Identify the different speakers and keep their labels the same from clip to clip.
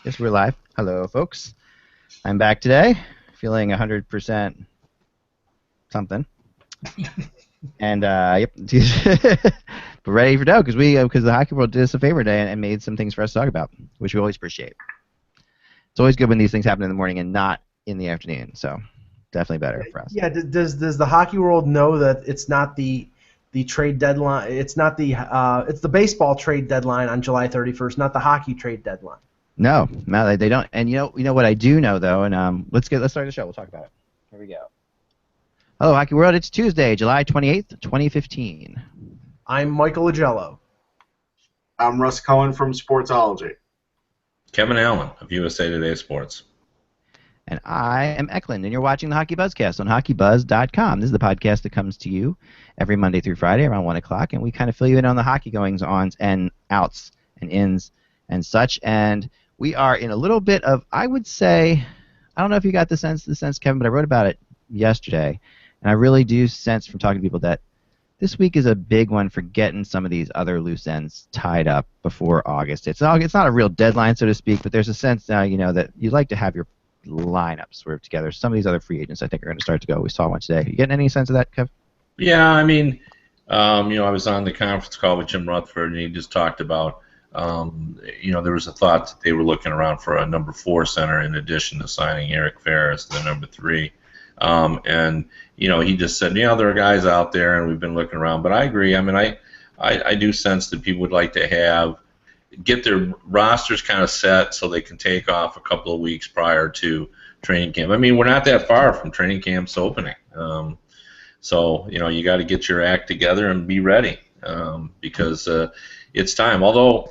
Speaker 1: Yes, we're live. Hello, folks. I'm back today, feeling 100% something, and yep, but ready for dough because the hockey world did us a favor today and made some things for us to talk about, which we always appreciate. It's always good when these things happen in the morning and not in the afternoon. So definitely better for us.
Speaker 2: Yeah. Does the hockey world know that it's not the trade deadline? It's not it's the baseball trade deadline on July 31st, not the hockey trade deadline.
Speaker 1: No, they don't. And you know what I do know though, and let's start the show. We'll talk about it. Here we go. Hello, Hockey World. It's Tuesday, July 28th, 2015.
Speaker 2: I'm Michael Agello.
Speaker 3: I'm Russ Cohen from Sportsology.
Speaker 4: Kevin Allen of USA Today Sports.
Speaker 1: And I am Eklund, and you're watching the HockeyBuzzcast on HockeyBuzz.com. This is the podcast that comes to you every Monday through Friday around 1 o'clock, and we kind of fill you in on the hockey goings-ons and outs and ins and such. And we are in a little bit of, I would say, I don't know if you got the sense, Kevin, but I wrote about it yesterday, and I really do sense from talking to people that this week is a big one for getting some of these other loose ends tied up before August. It's not a real deadline, so to speak, but there's a sense now, that you'd like to have your lineups sort of together. Some of these other free agents, I think, are going to start to go. We saw one today. You getting any sense of that, Kev?
Speaker 4: Yeah, I mean, I was on the conference call with Jim Rutherford, and he just talked about, there was a thought that they were looking around for a number 4 center in addition to signing Eric Fair as the number 3. He just said, there are guys out there, and we've been looking around. But I agree. I mean, I do sense that people would like to get their rosters kind of set so they can take off a couple of weeks prior to training camp. I mean, we're not that far from training camp's opening. You got to get your act together and be ready because it's time. Although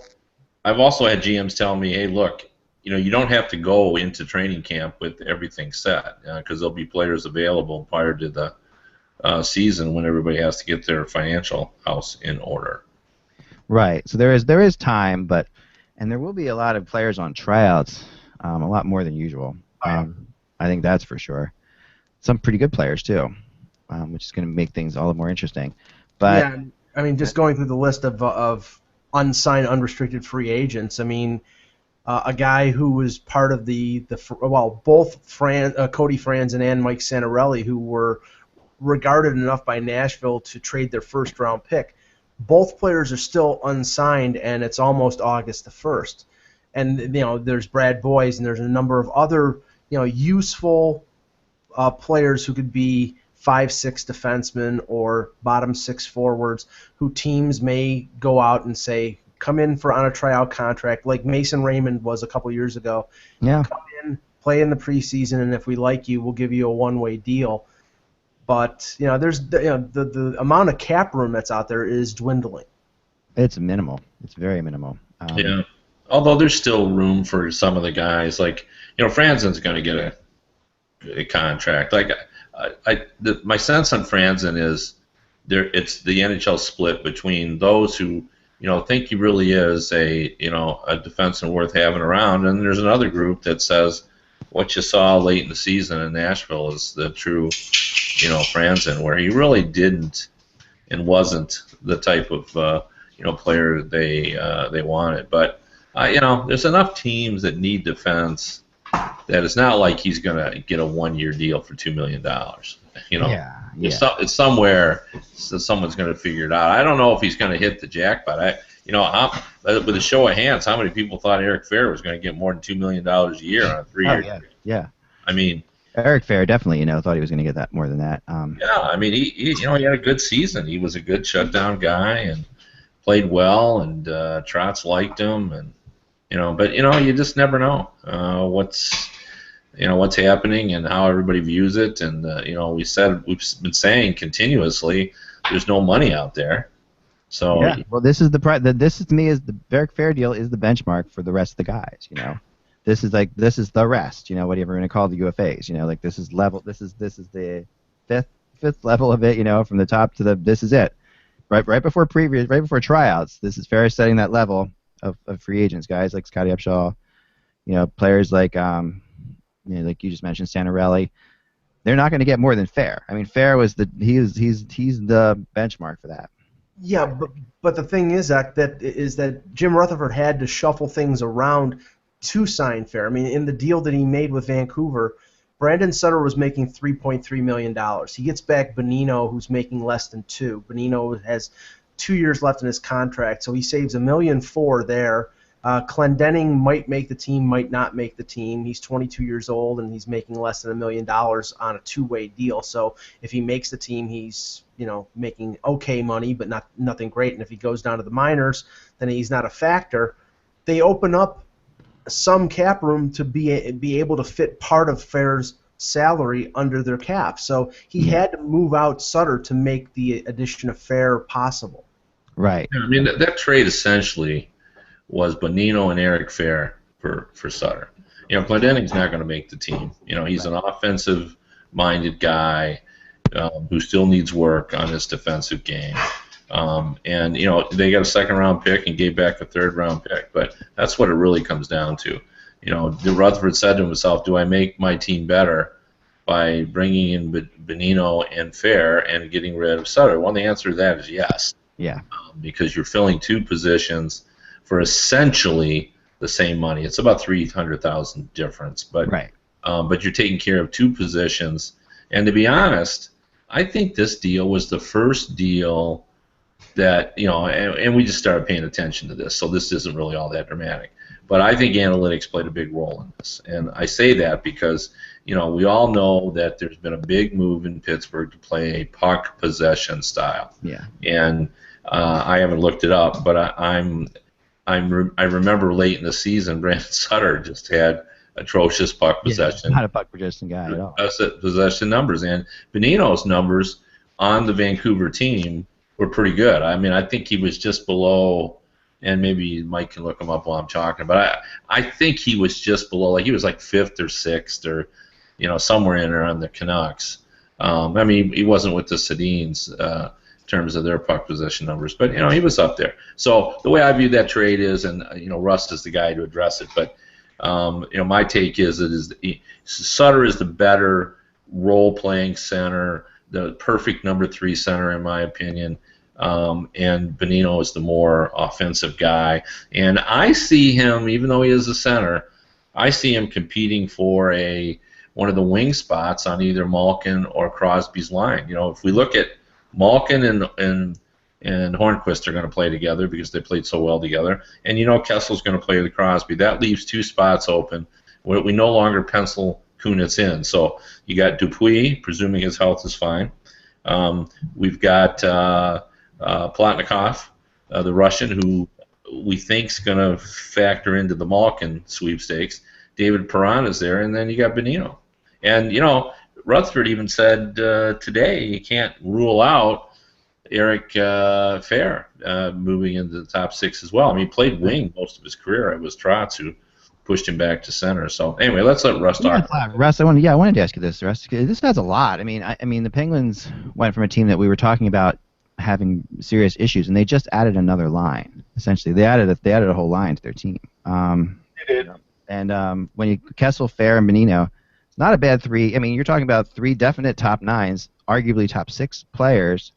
Speaker 4: I've also had GMs tell me, hey, look, you don't have to go into training camp with everything set because there'll be players available prior to the season when everybody has to get their financial house in order.
Speaker 1: Right. So there is time, and there will be a lot of players on tryouts, a lot more than usual. I think that's for sure. Some pretty good players too, which is going to make things all the more interesting. But
Speaker 2: yeah, I mean, just going through the list of unsigned, unrestricted free agents. I mean, a guy who was part of both Cody Franzen and Mike Santorelli, who were regarded enough by Nashville to trade their first-round pick. Both players are still unsigned, and it's almost August the 1st. And there's Brad Boyes, and there's a number of other useful players who could be 5-6 defensemen or bottom 6 forwards who teams may go out and say, come in on a tryout contract, like Mason Raymond was a couple years ago.
Speaker 1: Yeah.
Speaker 2: Come in, play in the preseason, and if we like you, we'll give you a one-way deal. But there's the amount of cap room that's out there is dwindling.
Speaker 1: It's minimal. It's very minimal.
Speaker 4: Yeah. Although there's still room for some of the guys, like Franzen's going to get a contract. Like my sense on Franzen is it's the NHL split between those who think he really is a defenseman worth having around, and there's another group that says what you saw late in the season in Nashville is the true Franzen, where he really didn't and wasn't the type of player they wanted. But there's enough teams that need defense that it's not like he's gonna get a 1-year deal for $2 million.
Speaker 1: Yeah.
Speaker 4: It's somewhere so someone's gonna figure it out. I don't know if he's gonna hit the jackpot. With a show of hands, how many people thought Eric Fair was going to get more than $2 million a year on a 3-year?
Speaker 1: Oh, yeah.
Speaker 4: I mean,
Speaker 1: Eric Fair definitely, thought he was going to get that more than that.
Speaker 4: Yeah, I mean, he had a good season. He was a good shutdown guy and played well, and Trotz liked him, and but you just never know what's happening and how everybody views it, and we've been saying continuously, there's no money out there. So
Speaker 1: yeah, well, this is this is to me is the Eric Fair deal is the benchmark for the rest of the guys. This is the rest. Whatever you want to call the UFAs. This is level. This is the fifth level of it. From the top to this is it. Right before tryouts. This is Fair setting that level of free agents, guys like Scotty Upshaw. Players like like you just mentioned, Santorelli. They're not going to get more than Fair. I mean, Fair was he's the benchmark for that.
Speaker 2: Yeah, but the thing is that Jim Rutherford had to shuffle things around to sign Fair. I mean, in the deal that he made with Vancouver, Brandon Sutter was making $3.3 million. He gets back Bonino, who's making less than $2 million. Bonino has 2 years left in his contract, so he saves $1.4 million there. Clendenning might make the team, might not make the team. He's 22 years old, and he's making less than $1 million on a two-way deal. So if he makes the team, he's making okay money, but nothing great. And if he goes down to the minors, then he's not a factor. They open up some cap room to be able to fit part of Fair's salary under their cap. So he had to move out Sutter to make the addition of Fair possible.
Speaker 1: Right.
Speaker 4: I mean, that trade essentially was Bonino and Eric Fair for Sutter. Glendenning's not going to make the team. He's an offensive-minded guy who still needs work on his defensive game. And they got a second-round pick and gave back a third-round pick, but that's what it really comes down to. Rutherford said to himself, "Do I make my team better by bringing in Bonino and Fair and getting rid of Sutter?" Well, the answer to that is yes.
Speaker 1: Yeah.
Speaker 4: Because you're filling two positions for essentially the same money. It's about $300,000 difference, but
Speaker 1: right.
Speaker 4: But you're taking care of two positions. And to be honest, I think this deal was the first deal that, and we just started paying attention to this, so this isn't really all that dramatic. But I think analytics played a big role in this. And I say that because, we all know that there's been a big move in Pittsburgh to play a puck possession style.
Speaker 1: Yeah. And
Speaker 4: I haven't looked it up, but I remember late in the season, Brandon Sutter just had atrocious puck possession.
Speaker 1: Not a puck possession guy at all.
Speaker 4: Possession numbers, and Bonino's numbers on the Vancouver team were pretty good. I mean, I think he was just below, and maybe Mike can look him up while I'm talking, but I think he was just below, he was like 5th or 6th or, somewhere in there on the Canucks. I mean, he wasn't with the Sedins in terms of their puck possession numbers, but, he was up there. So the way I view that trade is, and, Russ is the guy to address it, but, my take is Sutter is the better role-playing center, the perfect number 3 center in my opinion, and Bonino is the more offensive guy. And I see him, even though he is a center, I see him competing for one of the wing spots on either Malkin or Crosby's line. If we look at Malkin and Hornquist are going to play together because they played so well together, and Kessel's going to play with Crosby. That leaves 2 spots open. We no longer pencil Kunitz in. So you got Dupuis, presuming his health is fine. We've got Plotnikov, the Russian, who we think is going to factor into the Malkin sweepstakes. David Perron is there, and then you got Bonino. And, Rutherford even said today you can't rule out Eric Fair moving into the top 6 as well. I mean, he played wing most of his career. It was Trotz who pushed him back to center. So anyway, let's let Russ talk.
Speaker 1: Russ, I wanted to ask you this. Russ, this has a lot. I mean, the Penguins went from a team that we were talking about having serious issues, and they just added another line. Essentially, they added a whole line to their team.
Speaker 3: They did.
Speaker 1: And when you Kessel, Fair, and Bonino, it's not a bad 3. I mean, you're talking about 3 definite top 9s, arguably top 6 players.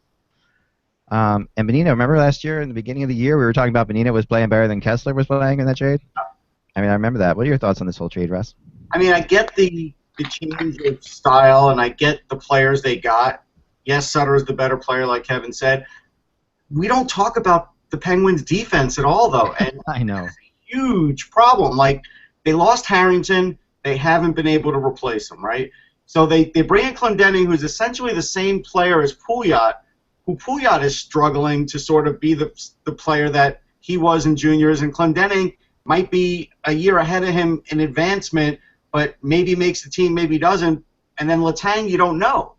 Speaker 1: And Bonino, remember last year in the beginning of the year we were talking about Bonino was playing better than Kessler was playing in that trade? I mean, I remember that. What are your thoughts on this whole trade, Russ?
Speaker 3: I mean, I get the change of style, and I get the players they got. Yes, Sutter is the better player, like Kevin said. We don't talk about the Penguins' defense at all, though. And
Speaker 1: I know.
Speaker 3: That's a huge problem. Like, they lost Harrington. They haven't been able to replace him, right? So they bring in Clendenning, who's essentially the same player as Pouliot, who Pouliot is struggling to sort of be the player that he was in juniors, and Clendenning might be a year ahead of him in advancement, but maybe makes the team, maybe doesn't. And then Letang, you don't know.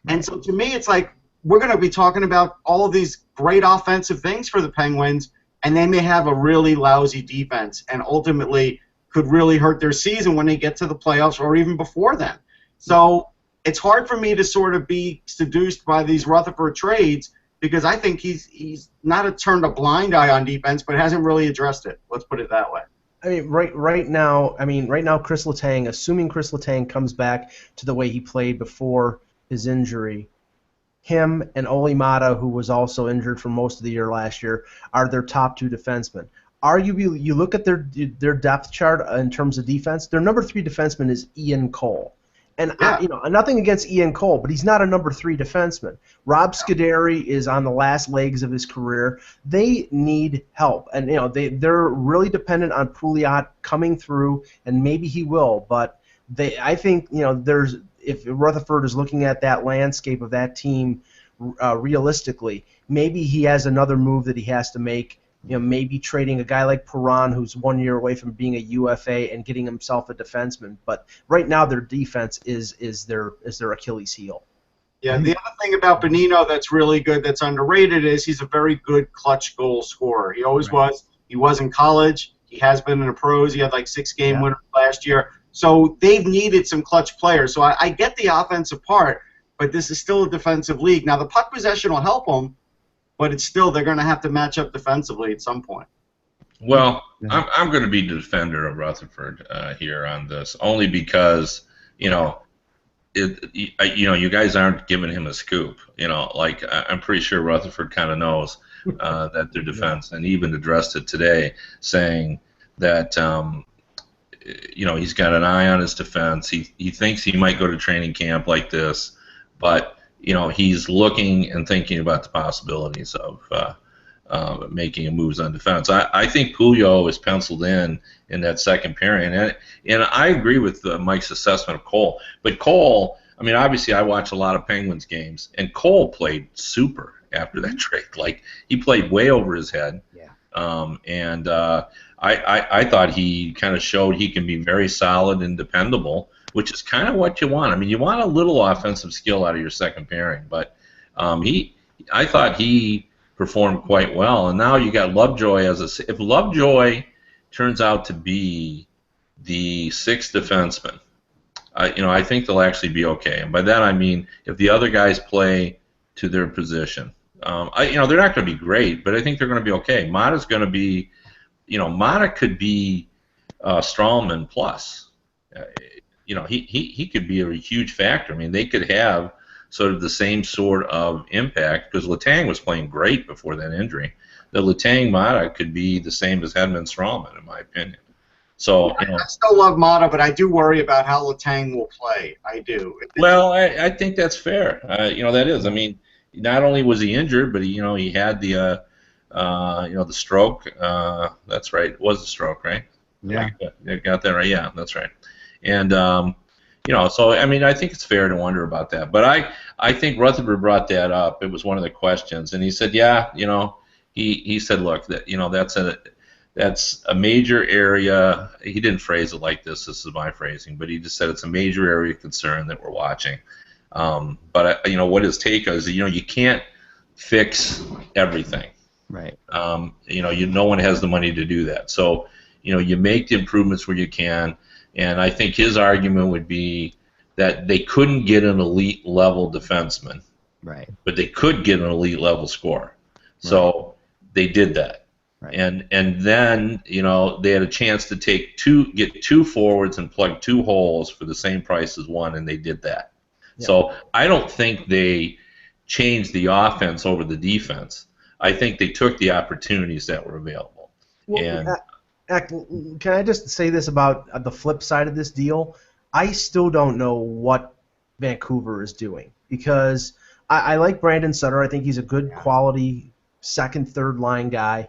Speaker 3: And so to me, it's like we're going to be talking about all of these great offensive things for the Penguins, and they may have a really lousy defense and ultimately could really hurt their season when they get to the playoffs or even before then. So it's hard for me to sort of be seduced by these Rutherford trades because I think he's not turned a blind eye on defense, but hasn't really addressed it. Let's put it that way.
Speaker 2: I mean, right now, Chris Letang, assuming Chris Letang comes back to the way he played before his injury, him and Oli Mata, who was also injured for most of the year last year, are their top 2 defensemen. arguably, you look at their depth chart in terms of defense. Their number 3 defenseman is Ian Cole, and nothing against Ian Cole, but he's not a number 3 defenseman. Rob Scuderi is on the last legs of his career. They need help, and they're really dependent on Pouliot coming through, and maybe he will. But I think if Rutherford is looking at that landscape of that team realistically, maybe he has another move that he has to make. Maybe trading a guy like Perron, who's 1 year away from being a UFA, and getting himself a defenseman. But right now, their defense is their Achilles heel.
Speaker 3: Yeah, the other thing about Bonino that's really good, that's underrated, is he's a very good clutch goal scorer. He always was. He was in college. He has been in the pros. He had like 6-game winners last year. So they've needed some clutch players. So I get the offensive part, but this is still a defensive league. Now, the puck possession will help them, but it's still, they're going to have to match up defensively at some point.
Speaker 4: Well, I'm going to be the defender of Rutherford here on this, only because you guys aren't giving him a scoop. I'm pretty sure Rutherford kind of knows that their defense, and even addressed it today, saying that he's got an eye on his defense. He thinks he might go to training camp like this, but he's looking and thinking about the possibilities of making moves on defense. I think Pouliot is penciled in that second pairing, and I agree with Mike's assessment of Cole. But Cole, obviously I watch a lot of Penguins games, and Cole played super after that trade. Like, he played way over his head. Yeah. I thought he kind of showed he can be very solid and dependable, which is kind of what you want. You want a little offensive skill out of your second pairing, but I thought he performed quite well. And now you got Lovejoy if Lovejoy turns out to be the 6th defenseman, I think they'll actually be okay. And by that I mean if the other guys play to their position. They're not going to be great, but I think they're going to be okay. Mata's going to be, Mata could be Strawman plus. He could be a huge factor. They could have sort of the same sort of impact, because Letang was playing great before that injury. The Letang-Mata could be the same as Hedman-Strawman, in my opinion. So
Speaker 3: I still love Mata, but I do worry about how Letang will play. I do.
Speaker 4: Well, I think that's fair. That is. Not only was he injured, but he had the the stroke. That's right. It was the stroke, right?
Speaker 1: Yeah.
Speaker 4: Got that right. Yeah, that's right. And so I think it's fair to wonder about that. But I think Rutherford brought that up. It was one of the questions, and he said, he said, look, that's a major area. He didn't phrase it like this. This is my phrasing, but he just said it's a major area of concern that we're watching. But what his take is, you can't fix everything.
Speaker 1: Right.
Speaker 4: No one has the money to do that. So you make the improvements where you can. And I think his argument would be that they couldn't get an elite level defenseman,
Speaker 1: right?
Speaker 4: But they could get an elite level scorer. So they did that, right. And then they had a chance to get 2 forwards and plug 2 holes for the same price as one, and they did that. Yeah. So I don't think they changed the offense over the defense. I think they took the opportunities that were available.
Speaker 2: Well, can I just say this about the flip side of this deal? I still don't know what Vancouver is doing, because I like Brandon Sutter. I think he's a good quality second, third line guy.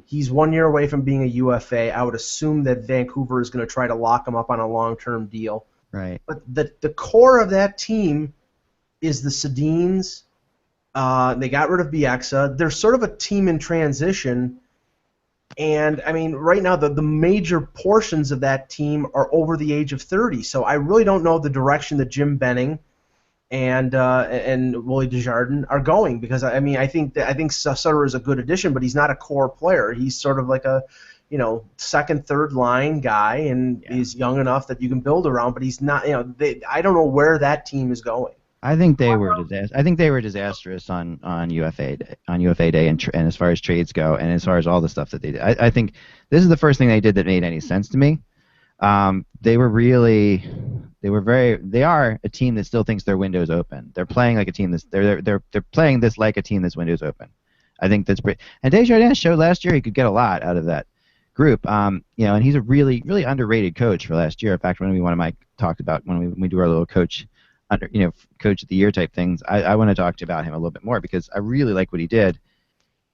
Speaker 2: He's 1 year away from being a UFA. I would assume that Vancouver is going to try to lock him up on a long-term deal.
Speaker 1: Right.
Speaker 2: But the core of that team is the Sedins. They got rid of Bieksa. They're sort of a team in transition. And, right now the major portions of that team are over the age of 30. So I really don't know the direction that Jim Benning and Willie Desjardins are going, because, I think Sutter is a good addition, but he's not a core player. He's sort of like a, second, third line guy, and he's young enough that you can build around, but he's not, I don't know where that team is going.
Speaker 1: I think they were disastrous on UFA Day, and as far as trades go, and as far as all the stuff that they did. I think this is the first thing they did that made any sense to me. They are a team that still thinks their window's open. They're playing like a team they're playing this like a team that's window's open. I think that's great. And Desjardins showed last year he could get a lot out of that group. You know, and he's a really, really underrated coach for last year. In fact, one of my talked about when we do our little coach of the year type things, I want to talk about him a little bit more because I really like what he did.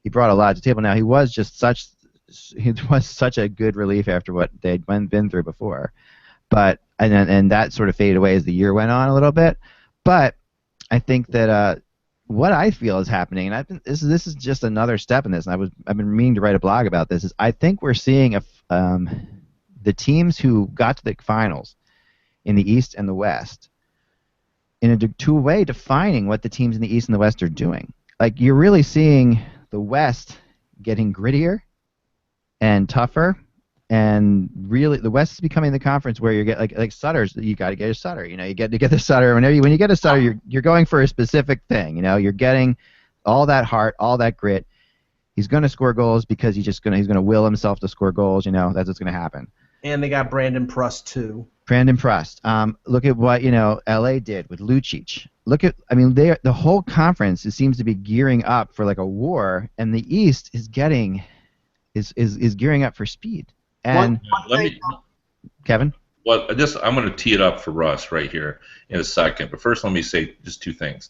Speaker 1: He brought a lot to the table. Now he was such a good relief after what they'd been through before, but and that sort of faded away as the year went on a little bit. But I think that what I feel is happening, and this is just another step in this. And I've been meaning to write a blog about this. Is I think we're seeing the teams who got to the finals in the East and the West in a way defining what the teams in the East and the West are doing. Like you're really seeing the West getting grittier and tougher, and really the West is becoming the conference where you get like Sutters. You got to get a Sutter. You know, you get to get the Sutter. When you get a Sutter, you're going for a specific thing. You know, you're getting all that heart, all that grit. He's going to score goals because he's going to will himself to score goals. You know, that's what's going to happen.
Speaker 2: And they got Brandon Prust too.
Speaker 1: Brandon Prust. Look at what LA did with Lucic. The whole conference seems to be gearing up for like a war, and the East is gearing up for speed. And Kevin.
Speaker 4: Well, I'm going to tee it up for Russ right here in a second. But first, let me say just two things.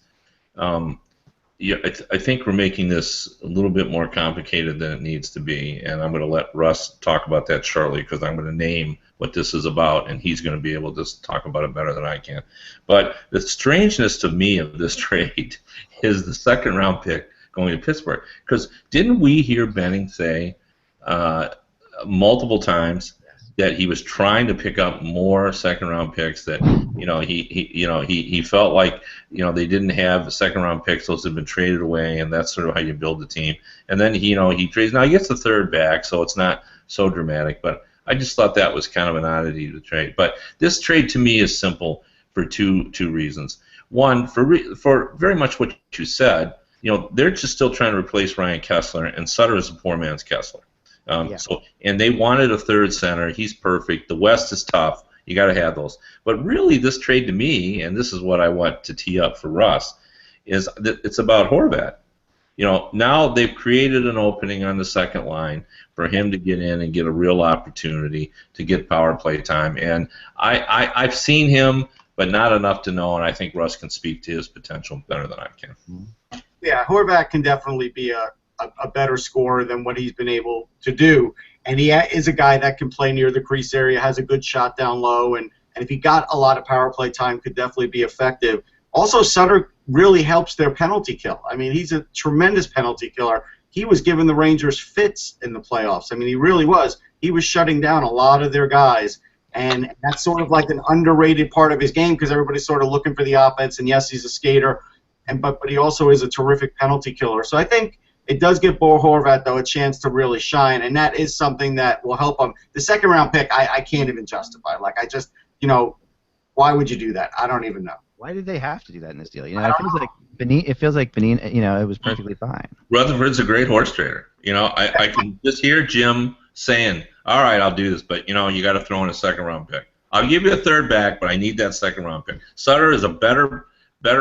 Speaker 4: I think we're making this a little bit more complicated than it needs to be, and I'm going to let Russ talk about that shortly because I'm going to name what this is about, and he's going to be able to talk about it better than I can. But the strangeness to me of this trade is the second-round pick going to Pittsburgh. Because didn't we hear Benning say multiple times that he was trying to pick up more second-round picks? That he felt like they didn't have second-round picks; those had been traded away, and that's sort of how you build the team. And then he trades. Now he gets the third back, so it's not so dramatic. But I just thought that was kind of an oddity to trade. But this trade to me is simple for two reasons. One, for very much what you said, they're just still trying to replace Ryan Kessler, and Sutter is a poor man's Kessler. And they wanted a third center. He's perfect. The West is tough. You got to have those. But really, this trade to me, and this is what I want to tee up for Russ, is that it's about Horvat. Now they've created an opening on the second line for him to get in and get a real opportunity to get power play time. And I've seen him, but not enough to know, and I think Russ can speak to his potential better than I can.
Speaker 3: Yeah, Horvat can definitely be a better scorer than what he's been able to do. And he is a guy that can play near the crease area, has a good shot down low, and if he got a lot of power play time, could definitely be effective. Also, Sutter really helps their penalty kill. I mean, he's a tremendous penalty killer. He was giving the Rangers fits in the playoffs. I mean, he really was. He was shutting down a lot of their guys, and that's sort of like an underrated part of his game because everybody's sort of looking for the offense, and yes, he's a skater, but he also is a terrific penalty killer. So I think it does give Bo Horvat, though, a chance to really shine, and that is something that will help him. The second-round pick, I can't even justify. Like, I just, why would you do that? I don't even know.
Speaker 1: Why did they have to do that in this deal? It feels like Benin, it was perfectly fine.
Speaker 4: Rutherford's a great horse trader. I can just hear Jim saying, all right, I'll do this, but, you got to throw in a second-round pick. I'll give you a third back, but I need that second-round pick. Sutter is a better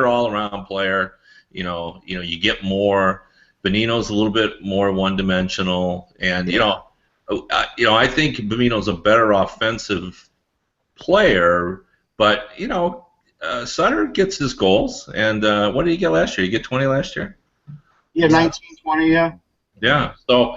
Speaker 4: all-around player. You get more. Bonino's a little bit more one-dimensional, and I think Bonino's a better offensive player, but Sutter gets his goals, and what did he get last year? He get 20 last year?
Speaker 3: Yeah, 19, 20, yeah.
Speaker 4: Yeah, so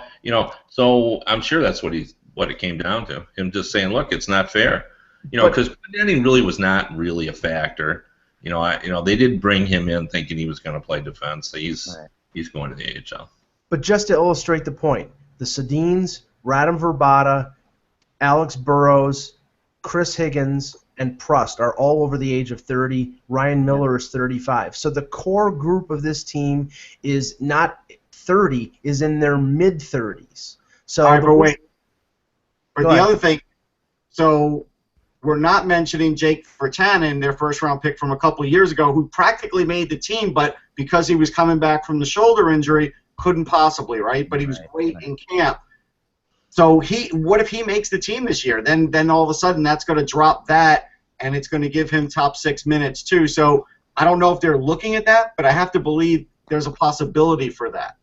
Speaker 4: I'm sure that's what it came down to. Him just saying, look, it's not fair, because Benning really was not really a factor. They did bring him in thinking he was going to play defense. So he's going to the AHL.
Speaker 2: But just to illustrate the point, the Sedins, Radim Verbata, Alex Burrows, Chris Higgins, and Prust are all over the age of 30. Ryan Miller is 35. So the core group of this team is not 30, is in their mid-30s. So
Speaker 3: all right, but wait. But the other thing, so we're not mentioning Jake Virtanen, their first-round pick from a couple of years ago, who practically made the team, but because he was coming back from the shoulder injury, couldn't possibly, right? But he was great in camp. So what if he makes the team this year? Then all of a sudden that's going to drop that, and it's going to give him top 6 minutes too. So I don't know if they're looking at that, but I have to believe there's a possibility for that.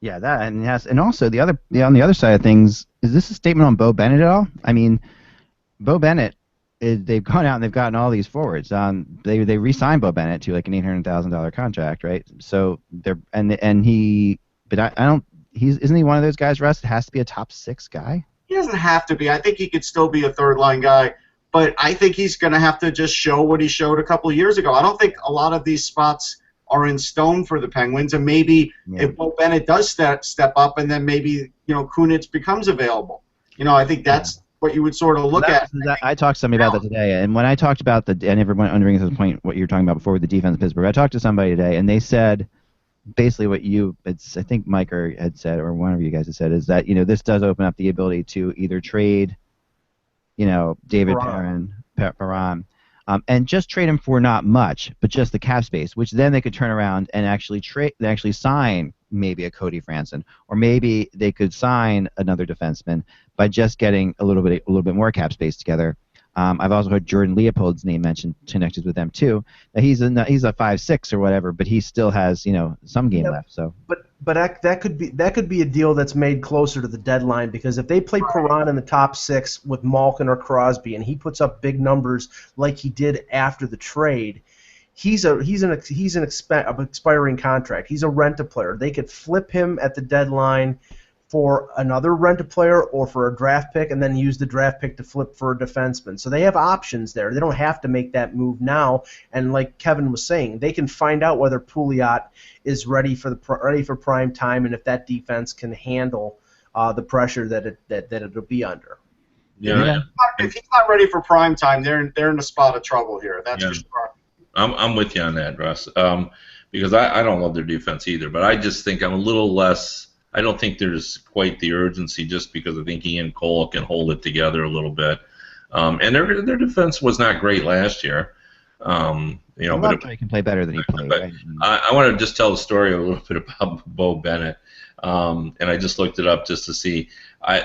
Speaker 1: Yeah, that and yes, and also on the other side of things, is this a statement on Bo Bennett at all? I mean, Bo Bennett, they've gone out and they've gotten all these forwards. They re-signed Bo Bennett to like an $800,000 contract, right? So but I don't. Isn't he one of those guys, Russ? It has to be a top 6 guy.
Speaker 3: He doesn't have to be. I think he could still be a third-line guy, but I think he's going to have to just show what he showed a couple of years ago. I don't think a lot of these spots are in stone for the Penguins, and maybe if Bo Bennett does step up, and then maybe Kunitz becomes available. I think that's what you would sort of look at.
Speaker 1: I talked to somebody about that today, and when I talked about and everyone underneath the point what you were talking about before with the defense of Pittsburgh, I talked to somebody today, and they said basically what I think Mike had said, or one of you guys had said, is that this does open up the ability to either trade, David Perron, and just trade him for not much, but just the cap space, which then they could turn around and actually sign maybe a Cody Franson, or maybe they could sign another defenseman by just getting a little bit more cap space together. I've also heard Jordan Leopold's name mentioned, connected with them too. That he's a 5'6" or whatever, but he still has some game left. So,
Speaker 2: but that could be a deal that's made closer to the deadline, because if they play Perron in the top 6 with Malkin or Crosby, and he puts up big numbers like he did after the trade, he's an expiring contract. He's a rent-a-player. They could flip him at the deadline for another rent-a-player or for a draft pick, and then use the draft pick to flip for a defenseman. So they have options there. They don't have to make that move now. And like Kevin was saying, they can find out whether Pouliot is ready for prime time, and if that defense can handle the pressure that it'll be under.
Speaker 4: Yeah.
Speaker 3: If he's not ready for prime time, they're in a spot of trouble here. That's for sure.
Speaker 4: I'm with you on that, Russ. Because I don't love their defense either, but I just think I'm a little less. I don't think there's quite the urgency, just because I think Ian Cole can hold it together a little bit. And their defense was not great last year. But
Speaker 1: he can play better than he played.
Speaker 4: But
Speaker 1: right?
Speaker 4: I want to just tell the story a little bit about Bo Bennett. And I just looked it up just to see.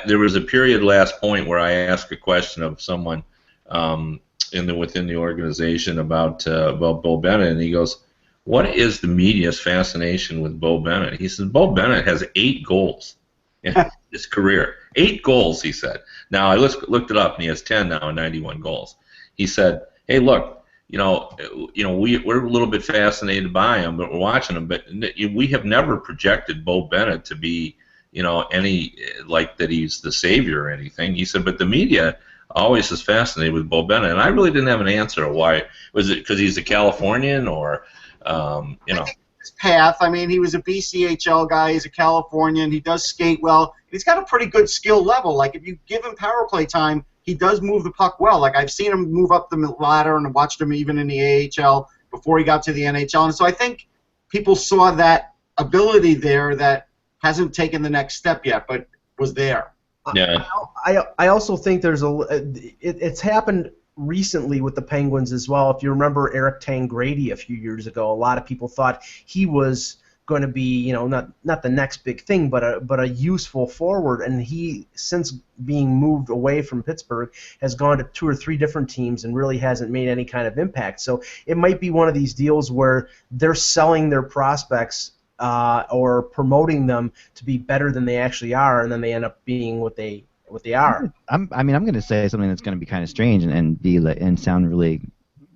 Speaker 4: There was a period last point where I asked a question of someone within the organization about Bo Bennett, and he goes, "What is the media's fascination with Bo Bennett?" He said, "Bo Bennett has 8 goals in his career. 8 goals," he said. Now, I looked it up, and he has 10 now and 91 goals. He said, "Hey, look, we're a little bit fascinated by him, but we're watching him. But we have never projected Bo Bennett to be, any like that he's the savior or anything." He said, "But the media always is fascinated with Bo Bennett," and I really didn't have an answer. Why? Was it because he's a Californian, or
Speaker 3: I think his path. I mean, he was a BCHL guy. He's a Californian. He does skate well. He's got a pretty good skill level. Like, if you give him power play time, he does move the puck well. Like, I've seen him move up the ladder and watched him even in the AHL before he got to the NHL. And so I think people saw that ability there that hasn't taken the next step yet, but was there.
Speaker 4: Yeah.
Speaker 2: I also think it's happened recently with the Penguins as well. If you remember Eric Tangradi a few years ago, a lot of people thought he was going to be, not the next big thing, but a useful forward, and he, since being moved away from Pittsburgh, has gone to 2 or 3 different teams and really hasn't made any kind of impact. So it might be one of these deals where they're selling their prospects or promoting them to be better than they actually are, and then they end up being what they are.
Speaker 1: I'm going to say something that's going to be kind of strange and sound really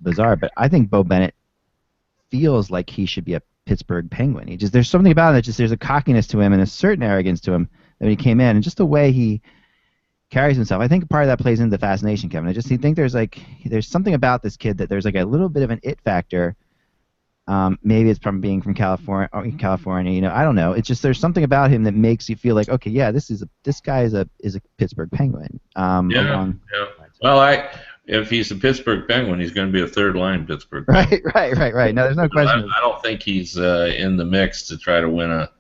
Speaker 1: bizarre, but I think Bo Bennett feels like he should be a Pittsburgh Penguin. There's something about it. There's a cockiness to him and a certain arrogance to him that when he came in, and just the way he carries himself. I think part of that plays into the fascination, Kevin. I just think there's something about this kid that there's like a little bit of an it factor. Maybe it's from being from California. I don't know. It's just there's something about him that makes you feel like, okay, yeah, this guy is a Pittsburgh Penguin.
Speaker 4: Yeah. Well, if he's a Pittsburgh Penguin, he's going to be a third-line Pittsburgh Penguin.
Speaker 1: Right. No, there's no question.
Speaker 4: I don't think he's in the mix to try to win a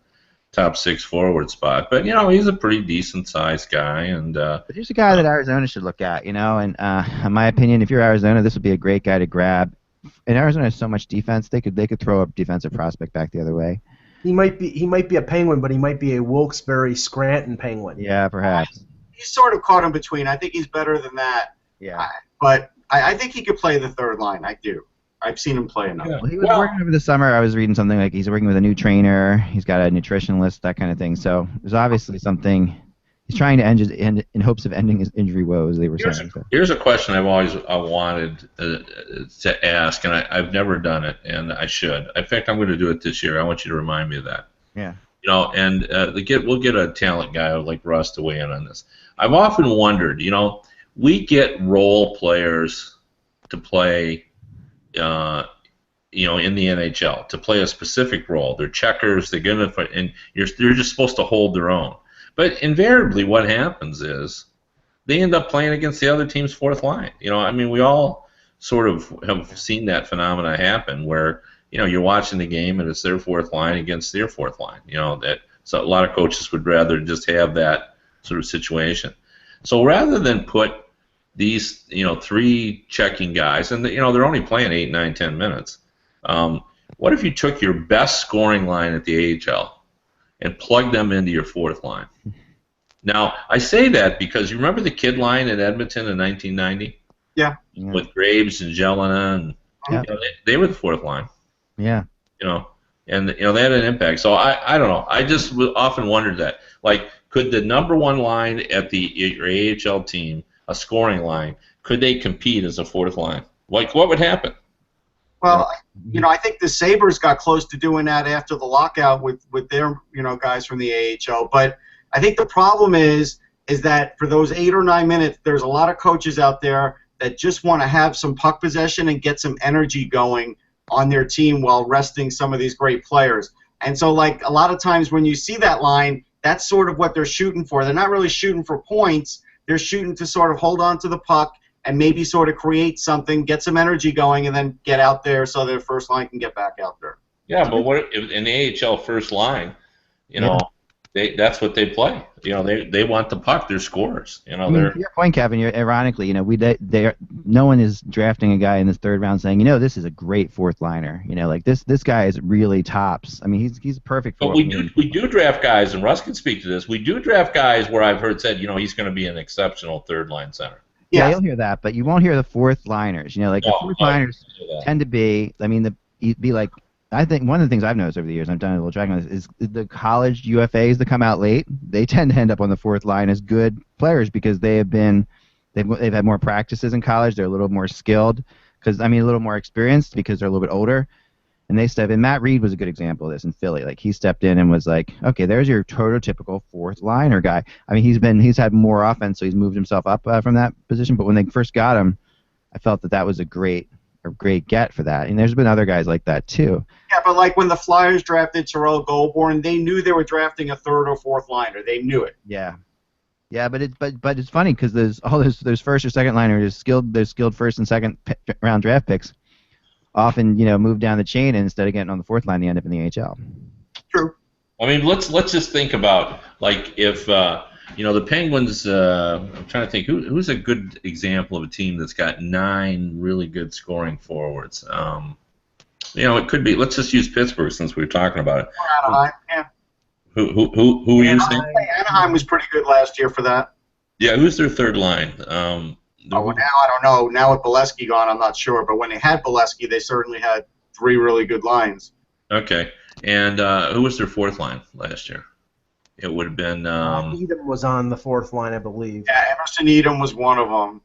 Speaker 4: top 6 forward spot. But, he's a pretty decent-sized guy. And
Speaker 1: but here's a guy that Arizona should look at, and in my opinion, if you're Arizona, this would be a great guy to grab. And Arizona has so much defense; they could throw a defensive prospect back the other way.
Speaker 2: He might be a Penguin, but he might be a Wilkes-Barre Scranton Penguin.
Speaker 1: Yeah, perhaps.
Speaker 3: He's sort of caught in between. I think he's better than that.
Speaker 1: Yeah.
Speaker 3: But I think he could play the third line. I do. I've seen him play enough.
Speaker 4: Yeah.
Speaker 1: Well, he was working over the summer. I was reading something like he's working with a new trainer. He's got a nutritionist, that kind of thing. So there's obviously something he's trying to end in hopes of ending his injury woes. They were saying. So.
Speaker 4: Here's a question I've always wanted to ask, and I've never done it, and I should. In fact, I'm going to do it this year. I want you to remind me of that.
Speaker 1: Yeah.
Speaker 4: You know, and we'll get a talent guy like Russ to weigh in on this. I've often wondered, you know, we get role players to play, you know, in the NHL to play a specific role. They're checkers. They're gonna, and they're just supposed to hold their own. But invariably, what happens is they end up playing against the other team's fourth line. You know, I mean, we all sort of have seen that phenomena happen where, you know, you're watching the game and it's their fourth line against their fourth line. You know, so a lot of coaches would rather just have that sort of situation. So rather than put these, you know, 3 checking guys, and you know they're only playing 8, 9, 10 minutes. What if you took your best scoring line at the AHL and plugged them into your fourth line? Now, I say that because you remember the kid line in Edmonton in 1990?
Speaker 3: Yeah.
Speaker 4: With Graves and Jelena, and you know, they were the fourth line.
Speaker 1: Yeah.
Speaker 4: You know, and you know they had an impact. So I don't know. I just often wondered that. Like, could the number 1 line at your AHL team, a scoring line, could they compete as a fourth line? Like, what would happen?
Speaker 3: Well, you know, I think the Sabres got close to doing that after the lockout with their, you know, guys from the AHL. But I think the problem is that for those 8 or 9 minutes, there's a lot of coaches out there that just want to have some puck possession and get some energy going on their team while resting some of these great players. And so, like, a lot of times when you see that line, that's sort of what they're shooting for. They're not really shooting for points. They're shooting to sort of hold on to the puck and maybe sort of create something, get some energy going, and then get out there so their first line can get back out there.
Speaker 4: Yeah, but what if in the AHL first line, you know, that's what they play. You know, they want the puck. They're scorers. You know,
Speaker 1: I mean, to your point, Kevin, ironically, you know, no one is drafting a guy in this 3rd round saying, you know, this is a great fourth liner. You know, like this guy is really tops. I mean, he's perfect for.
Speaker 4: But we do draft guys, and Russ can speak to this. We do draft guys where I've heard said, you know, he's going to be an exceptional 3rd line center.
Speaker 1: Yeah, you'll hear that, but you won't hear the fourth liners. You know, like the fourth liners tend to be. I mean, be like. I think one of the things I've noticed over the years, I've done a little tracking on this, is the college UFAs that come out late. They tend to end up on the fourth line as good players because they've had more practices in college. They're a little more skilled, a little more experienced because they're a little bit older. And they step in. Matt Reed was a good example of this in Philly. Like, he stepped in and was like, okay, there's your prototypical fourth liner guy. I mean, he's had more offense, so he's moved himself up from that position. But when they first got him, I felt that was a great get for that. And there's been other guys like that too.
Speaker 3: Yeah, but like when the Flyers drafted Terrell Goldborn, they knew they were drafting a 3rd or 4th liner. They knew it.
Speaker 1: Yeah. Yeah, but it's funny because there's first or second liners, there's skilled first and second round draft picks. Often, you know, move down the chain, and instead of getting on the fourth line, they end up in the AHL.
Speaker 3: True.
Speaker 4: I mean, let's just think about, like, if you know, the Penguins. I'm trying to think who's a good example of a team that's got 9 really good scoring forwards. You know, it could be. Let's just use Pittsburgh since we were talking about it.
Speaker 3: Anaheim, yeah.
Speaker 4: Who were you saying?
Speaker 3: Anaheim was pretty good last year for that.
Speaker 4: Yeah, who's their 3rd line?
Speaker 3: Now I don't know. Now with Bolesky gone, I'm not sure. But when they had Bolesky, they certainly had 3 really good lines.
Speaker 4: Okay. And who was their 4th line last year? It would have been.
Speaker 2: Edom was on the 4th line, I believe.
Speaker 3: Yeah, Emerson Edom was one of them.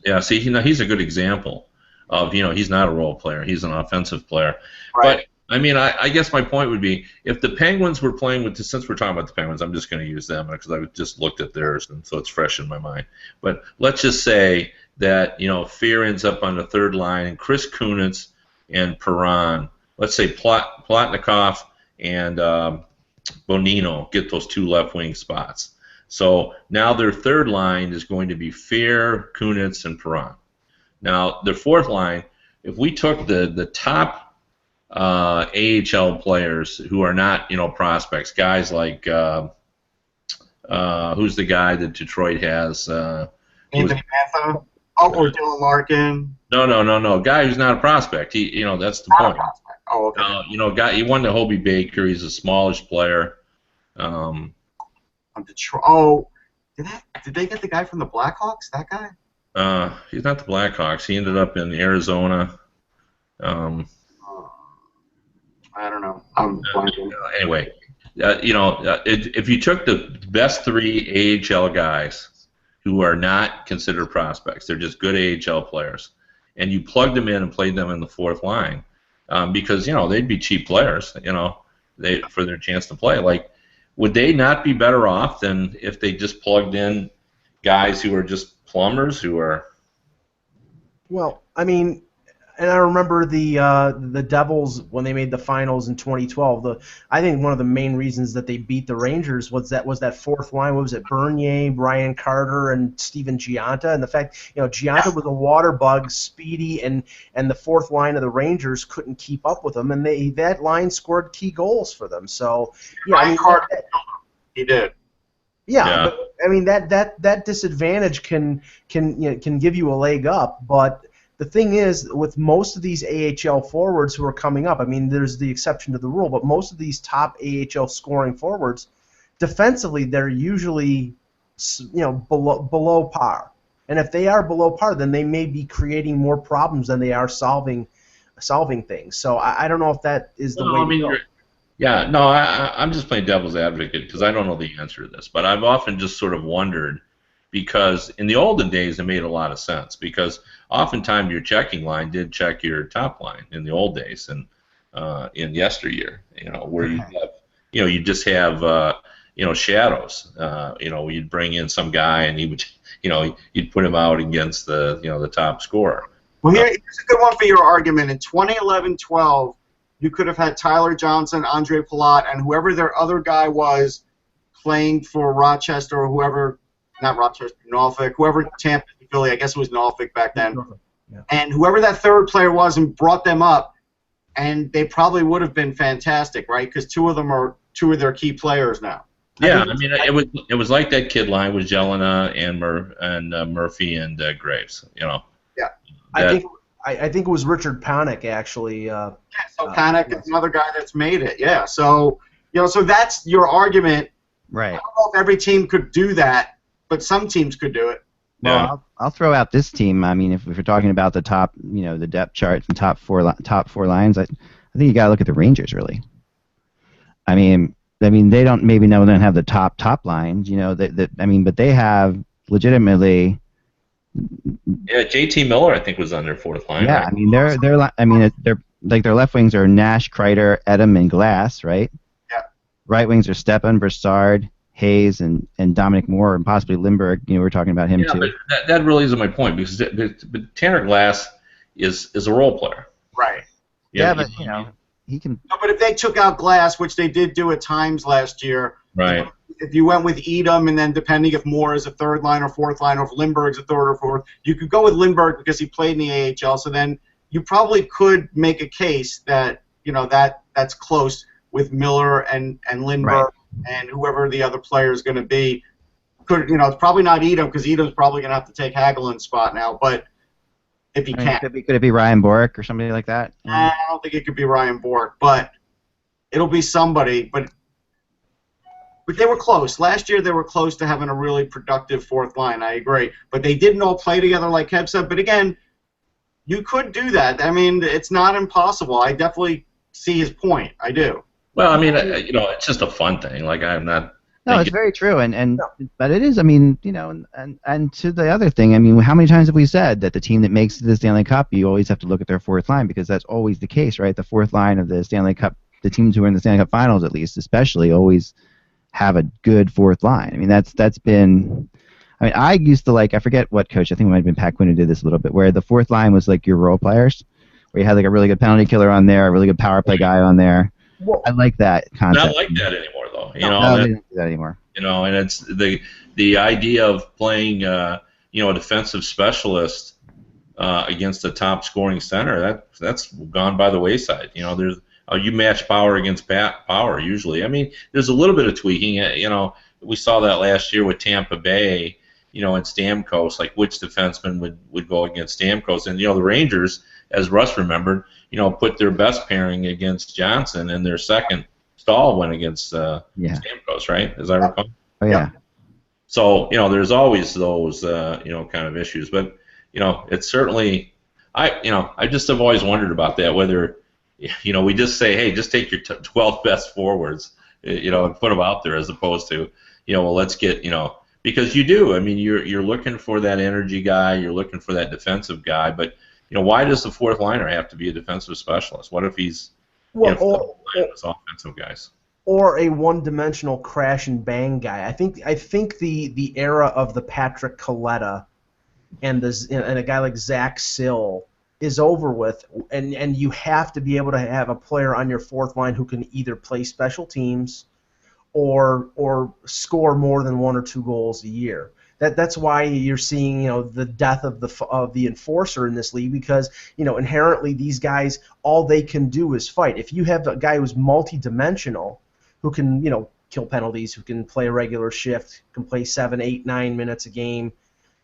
Speaker 4: Yeah, see, he's a good example of, you know, he's not a role player. He's an offensive player.
Speaker 3: Right.
Speaker 4: But, I mean, I guess my point would be, if the Penguins were playing with, since we're talking about the Penguins, I'm just going to use them because I just looked at theirs, and so it's fresh in my mind. But let's just say that, you know, Fear ends up on the 3rd line, and Chris Kunitz and Perron, let's say Plotnikov and Bonino get those 2 left wing spots. So now their 3rd line is going to be Fear, Kunitz, and Perron. Now their 4th line, if we took the top AHL players who are not, you know, prospects, guys like who's the guy that Detroit has?
Speaker 3: Anthony Panther. Oh, or Dylan Larkin.
Speaker 4: No. Guy who's not a prospect. He, you know, that's the point.
Speaker 3: Oh, okay.
Speaker 4: You know, he won the Hobie Baker. He's a smallish player.
Speaker 3: Detroit. Oh, did they get the guy from the Blackhawks? That guy?
Speaker 4: He's not the Blackhawks. He ended up in Arizona.
Speaker 3: I don't know. I'm blanking.
Speaker 4: Anyway, if you took the best 3 AHL guys who are not considered prospects, they're just good AHL players, and you plugged them in and played them in the fourth line, because they'd be cheap players, for their chance to play. Like, would they not be better off than if they just plugged in guys who are just plumbers who are?
Speaker 2: Well, I mean, and I remember the Devils when they made the finals in 2012. I think one of the main reasons that they beat the Rangers was that fourth line. What was it? Bernier, Brian Carter, and Steven Gianta. And the fact, Gianta was a water bug, speedy, and the fourth line of the Rangers couldn't keep up with them, and that line scored key goals for them. So yeah,
Speaker 3: Brian Carter, he did.
Speaker 2: Yeah, but I mean that disadvantage can give you a leg up, but the thing is, with most of these AHL forwards who are coming up, I mean, there's the exception to the rule, but most of these top AHL scoring forwards, defensively, they're usually, below par. And if they are below par, then they may be creating more problems than they are solving things. So I don't know if that is the way to go.
Speaker 4: Yeah, no, I'm just playing devil's advocate because I don't know the answer to this, but I've often just sort of wondered, because in the olden days it made a lot of sense, because oftentimes your checking line did check your top line in the old days and in yesteryear, where you have, you just have shadows. You'd bring in some guy and he would, you'd put him out against the top scorer.
Speaker 3: Well, here's a good one for your argument. In 2011-12, you could have had Tyler Johnson, Andre Palat, and whoever their other guy was playing for Rochester or whoever. Not Rochester, Norfolk, whoever Tampa, Philly, I guess it was Norfolk back then. Yeah. And whoever that third player was and brought them up, and they probably would have been fantastic, right? Because two of them are two of their key players now.
Speaker 4: Yeah, it was like that kid line with Jelena and Murphy and Graves,
Speaker 3: Yeah.
Speaker 2: I think it was Richard Panik, actually.
Speaker 3: Yeah, so Panik is another guy that's made it. Yeah, so so that's your argument.
Speaker 1: Right.
Speaker 3: I don't know if every team could do that, but some teams could do it.
Speaker 1: Well, I'll throw out this team. I mean, if we're talking about the top, the depth chart and top four lines, I think you got to look at the Rangers, really. I mean, they don't have the top lines, but they have legitimately.
Speaker 4: Yeah, JT Miller, I think, was on their fourth line.
Speaker 1: Yeah,
Speaker 4: right?
Speaker 1: they're like their left wings are Nash, Kreider, Edem, and Glass, right?
Speaker 3: Yeah.
Speaker 1: Right wings are Stepan, Brassard, Hayes, and Dominic Moore, and possibly Lindbergh. We're talking about him too.
Speaker 4: But that really isn't my point, because but Tanner Glass is a role player.
Speaker 3: Right.
Speaker 1: Yeah, but he can.
Speaker 3: No, but if they took out Glass, which they did do at times last year,
Speaker 4: right?
Speaker 3: If you went with Edom, and then depending if Moore is a third line or fourth line, or if Lindbergh's a third or fourth, you could go with Lindbergh because he played in the AHL. So then you probably could make a case that that's close with Miller and Lindbergh. Right. And whoever the other player is going to be, it's probably not Edom, because Edom's probably going to have to take Hagelin's spot now. But if he can,
Speaker 1: could it be Ryan Bourque or somebody like that?
Speaker 3: I don't think it could be Ryan Bourque, but it'll be somebody. But they were close last year. They were close to having a really productive fourth line. I agree, but they didn't all play together like Kev said. But again, you could do that. I mean, it's not impossible. I definitely see his point. I do.
Speaker 4: Well, I mean, it's just a fun thing. Like, I'm not.
Speaker 1: No, it's very true, but it is. I mean, and to the other thing, I mean, how many times have we said that the team that makes the Stanley Cup, you always have to look at their fourth line, because that's always the case, right? The fourth line of the Stanley Cup, the teams who are in the Stanley Cup Finals, at least, especially, always have a good fourth line. I mean, that's been. I mean, I used to I forget what coach. I think it might have been Pat Quinn who did this a little bit, where the fourth line was like your role players, where you had like a really good penalty killer on there, a really good power play guy on there. Well, I like that concept.
Speaker 4: Not like that anymore, though.
Speaker 1: They don't do that anymore.
Speaker 4: And it's the idea of playing, a defensive specialist against a top scoring center. That's gone by the wayside. There's you match power against power usually. I mean, there's a little bit of tweaking. We saw that last year with Tampa Bay. And Stamkos, like which defenseman would go against Stamkos, and the Rangers, as Russ remembered, put their best pairing against Johnson, and their second Stahl went against Stamkos, right? As I recall.
Speaker 1: Oh yeah.
Speaker 4: So there's always those kind of issues, but it's certainly I just have always wondered about that, whether, we just say, hey, just take your 12 best forwards, and put them out there, as opposed to, well, let's get, because you do. I mean, you're looking for that energy guy, you're looking for that defensive guy, but why does the fourth liner have to be a defensive specialist? What if he's offensive guys?
Speaker 2: Or a one-dimensional crash and bang guy. I think the era of the Patrick Coletta and a guy like Zach Sill is over with, and you have to be able to have a player on your fourth line who can either play special teams or score more than 1 or 2 goals a year. That's why you're seeing the death of the enforcer in this league, because inherently these guys, all they can do is fight. If you have a guy who's multi-dimensional, who can kill penalties, who can play a regular shift, can play 7, 8, 9 minutes a game,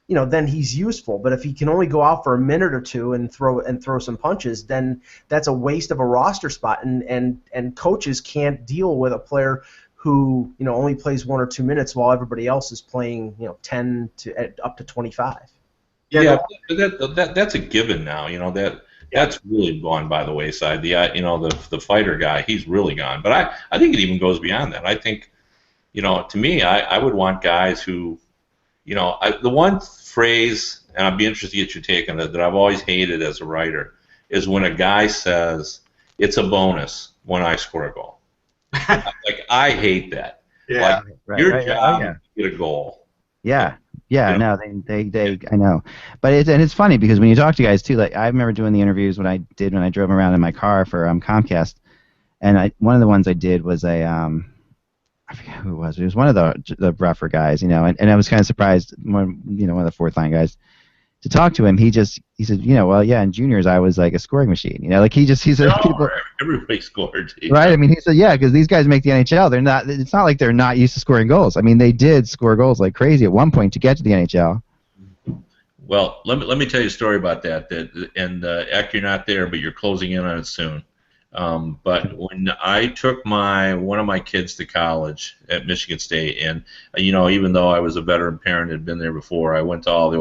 Speaker 2: then he's useful. But if he can only go out for a minute or two and throw some punches, then that's a waste of a roster spot. And coaches can't deal with a player who only plays 1 or 2 minutes while everybody else is playing 10 to up to 25.
Speaker 4: Yeah, but that's a given now. That's really gone by the wayside. The fighter guy, he's really gone. But I think it even goes beyond that. I think, to me, I would want guys who, the one phrase, and I'd be interested to get your take on it, that I've always hated as a writer, is when a guy says, it's a bonus when I score a goal. I hate that.
Speaker 3: Yeah.
Speaker 4: Your job is to get a goal.
Speaker 1: Yeah. Yeah, no, they I know, but it's funny because when you talk to guys too, like I remember doing the interviews when I drove around in my car for Comcast, and one of the ones I did was I forget who it was. It was one of the rougher guys, and I was kind of surprised when one of the fourth line guys to talk to him. He said, well, yeah, in juniors I was like a scoring machine, he said people.
Speaker 4: Everybody scored.
Speaker 1: Right. I mean, he said, yeah, because these guys make the NHL. They're not. It's not like they're not used to scoring goals. I mean, they did score goals like crazy at one point to get to the NHL.
Speaker 4: Well, let me tell you a story about that. And Eck, you're not there, but you're closing in on it soon. But when I took one of my kids to college at Michigan State, and even though I was a veteran parent, had been there before, I went to all the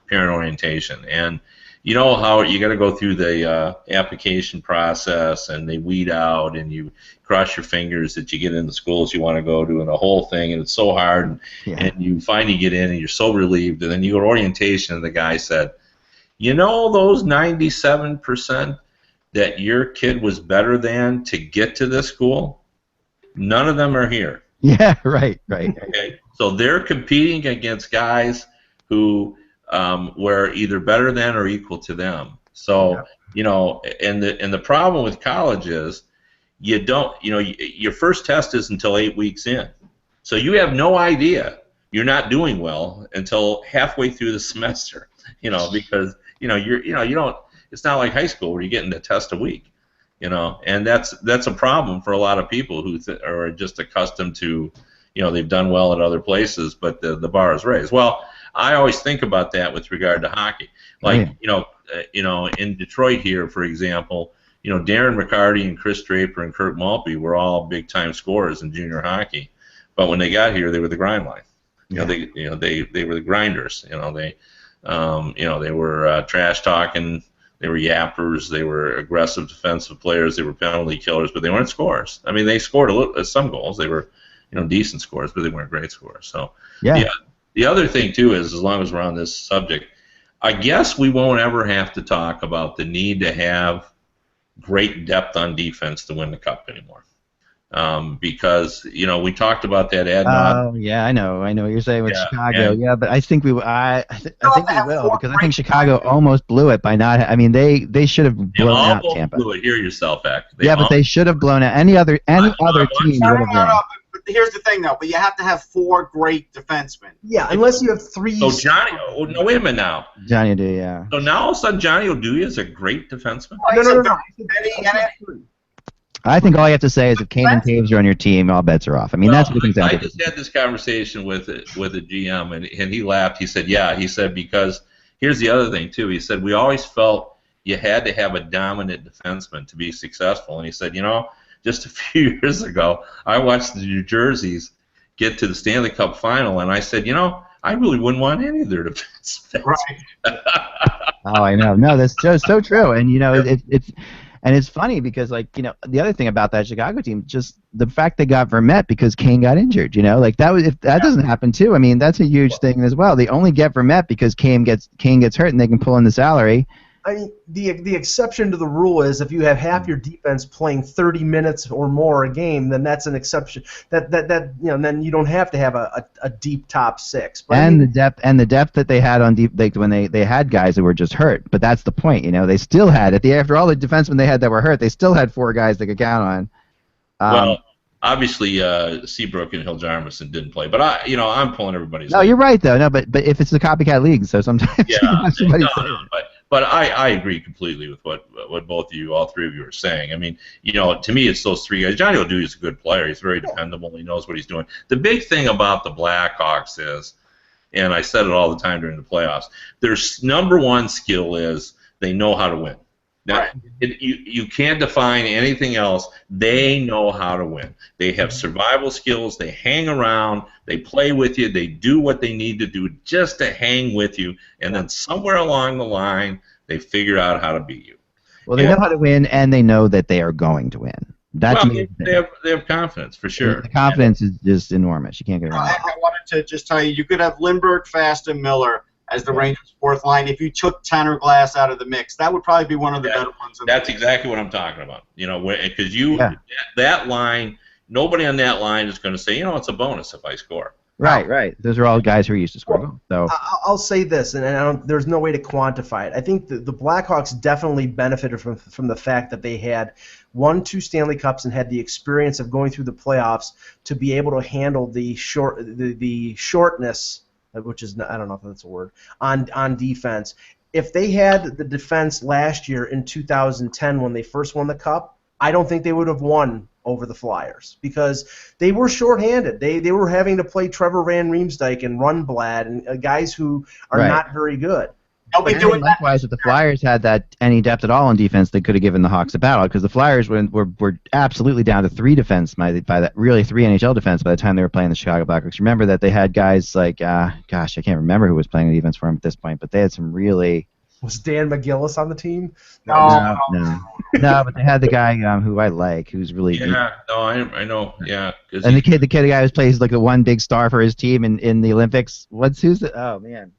Speaker 4: parent orientation, and how you got to go through the application process, and they weed out, and you cross your fingers that you get in the schools you want to go to, and the whole thing, and it's so hard, and you finally get in, and you're so relieved, and then you go to orientation, and the guy said, those 97% that your kid was better than to get to this school, none of them are here.
Speaker 1: Yeah, right.
Speaker 4: Okay, so they're competing against guys who were either better than or equal to them. So, and the problem with college is you don't, your first test is until 8 weeks in. So you have no idea you're not doing well until halfway through the semester, because, you don't, it's not like high school where you're getting a test a week, and that's a problem for a lot of people who are just accustomed to, they've done well at other places, but the bar is raised. Well, I always think about that with regard to hockey. Like, in Detroit here, for example, Darren McCarty and Chris Draper and Kirk Maltby were all big-time scorers in junior hockey, but when they got here, they were the grind line. They were the grinders. They were trash talking. They were yappers. They were aggressive defensive players. They were penalty killers, but they weren't scorers. I mean, they scored some goals. They were, decent scorers, but they weren't great scorers. So, yeah. The other thing, too, is as long as we're on this subject, I guess we won't ever have to talk about the need to have great depth on defense to win the cup anymore. Because, we talked about that ad nauseam.
Speaker 1: Oh, yeah, I know what you're saying with Chicago. Yeah, but I think we will, because I think Chicago almost blew it by not. I mean, they should have blown out Tampa.
Speaker 4: Blew it. Hear yourself, Eck.
Speaker 1: But they should have blown out any other team. Would have won.
Speaker 3: But here's the thing, though. But you have to have 4 great defensemen.
Speaker 2: Yeah, unless you have 3.
Speaker 4: So Johnny, no, wait a minute now.
Speaker 1: Johnny Oduya, yeah.
Speaker 4: So now all of a sudden Johnny Oduya is a great defenseman?
Speaker 3: No.
Speaker 1: I think all you have to say is if Kane and Taves are on your team, all bets are off. I mean, that's what it comes down to.
Speaker 4: I just had this conversation with a GM, and he laughed. He said, yeah. He said, because here's the other thing, too. He said, we always felt you had to have a dominant defenseman to be successful. And he said, just a few years ago, I watched the New Jerseys get to the Stanley Cup final, and I said, I really wouldn't want any of their defensemen.
Speaker 3: Right.
Speaker 1: Oh, I know. No, that's so true. And it's funny because the other thing about that Chicago team, just the fact they got Vermette because Kane got injured. Like that was if that doesn't happen too. I mean, that's a huge thing as well. They only get Vermette because Kane gets hurt and they can pull in the salary.
Speaker 2: I mean, the exception to the rule is if you have half your defense playing 30 minutes or more a game, then that's an exception. Then you don't have to have a deep top six. But
Speaker 1: the depth that they had on deep, when they had guys that were just hurt. But that's the point. They still had after all the defensemen they had that were hurt, they still had 4 guys they could count on.
Speaker 4: Well, obviously Seabrook and Hiljarmussen didn't play, but I'm pulling everybody's.
Speaker 1: No, you're right though. No, but if it's a copycat league, so sometimes
Speaker 4: But I agree completely with what both of you, all 3 of you, are saying. I mean, to me, it's those 3 guys. Johnny Oduya is a good player. He's very dependable. He knows what he's doing. The big thing about the Blackhawks is, and I said it all the time during the playoffs, their number 1 skill is they know how to win. Now, you can't define anything else. They know how to win. They have survival skills. They hang around. They play with you. They do what they need to do just to hang with you. And then somewhere along the line, they figure out how to beat you.
Speaker 1: Well, they know how to win, and they know that they are going to win. They
Speaker 4: have confidence, for sure.
Speaker 1: The confidence is just enormous. You can't get around it.
Speaker 3: I wanted to just tell you could have Lindbergh, Fast, and Miller as the Rangers' 4th line. If you took Tanner Glass out of the mix, that would probably be one of the better ones.
Speaker 4: That's exactly what I'm talking about. Because that line, nobody on that line is going to say, it's a bonus if I score.
Speaker 1: Right. Those are all guys who are used to scoring. So
Speaker 2: I'll say this, and there's no way to quantify it. I think the Blackhawks definitely benefited from the fact that they had won 2 Stanley Cups and had the experience of going through the playoffs to be able to handle the shortness, which is, I don't know if that's a word, on defense. If they had the defense last year in 2010 when they first won the Cup, I don't think they would have won over the Flyers because they were shorthanded. They were having to play Trevor Van Riemsdyk and Rundblad and guys who are not very good.
Speaker 3: They'll be doing that.
Speaker 1: Likewise, if the Flyers had any depth at all on defense, they could have given the Hawks a battle because the Flyers were absolutely down to 3 defense by that, really 3 NHL defense by the time they were playing the Chicago Blackhawks. Remember that they had guys like, I can't remember who was playing the defense for them at this point, but they had some really.
Speaker 2: Was Dan McGillis on the team?
Speaker 1: No, but they had the guy who I like, who's really.
Speaker 4: I know. Yeah.
Speaker 1: And the guy who plays like the one big star for his team in the Olympics. Oh man.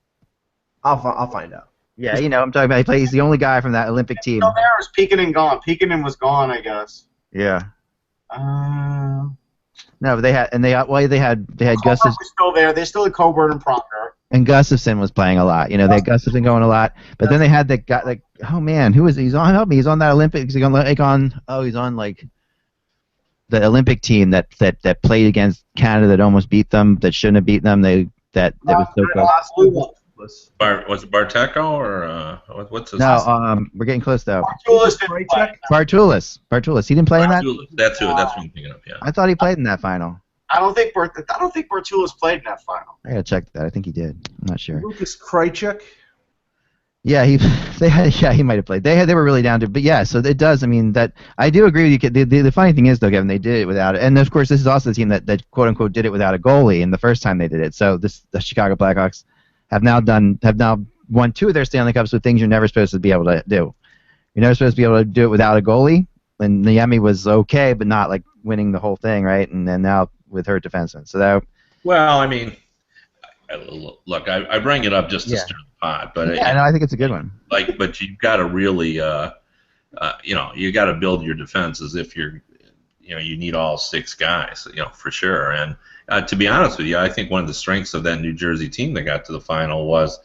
Speaker 2: I'll find out.
Speaker 1: Yeah, I'm talking about. He's the only guy from that Olympic team.
Speaker 3: No, there was Peekinen gone. Peekinen was gone, I guess.
Speaker 1: Yeah.
Speaker 3: No,
Speaker 1: but they had Gustafsson.
Speaker 3: Was still there. They still had Coburn and Proctor.
Speaker 1: And Gustafsson was playing a lot. They had Gustafsson going a lot. But then they had that guy. Oh man, who is he's on? Help me. He's on that Olympics. He's on the Olympic team that played against Canada that almost beat them. That shouldn't have beaten them. That was so close.
Speaker 4: Was it Barteco or what's his name?
Speaker 1: No, we're getting close though. Bartulis. He didn't play in that.
Speaker 4: That's what I'm thinking of. Yeah.
Speaker 1: I thought he played in that final.
Speaker 3: I don't think Bartulis played in that final.
Speaker 1: I gotta check that. I think he did. I'm not sure.
Speaker 2: Lucas Krejcik.
Speaker 1: Yeah, he might have played. They were really down to, but yeah. So it does. I mean, that I do agree with you. The funny thing is though, Kevin, they did it without it, and of course this is also the team that quote unquote did it without a goalie in the first time they did it. So the Chicago Blackhawks have now won 2 of their Stanley Cups with things you're never supposed to be able to do. You're never supposed to be able to do it without a goalie. And Niemi was okay, but not like winning the whole thing, right? And then now with her defenseman. So that.
Speaker 4: Well, I mean, look, I bring it up just to stir the pot, but
Speaker 1: I think it's a good one.
Speaker 4: But you've got to really, you got to build your defense as if you need all 6 guys, for sure. And to be honest with you, I think one of the strengths of that New Jersey team that got to the final was,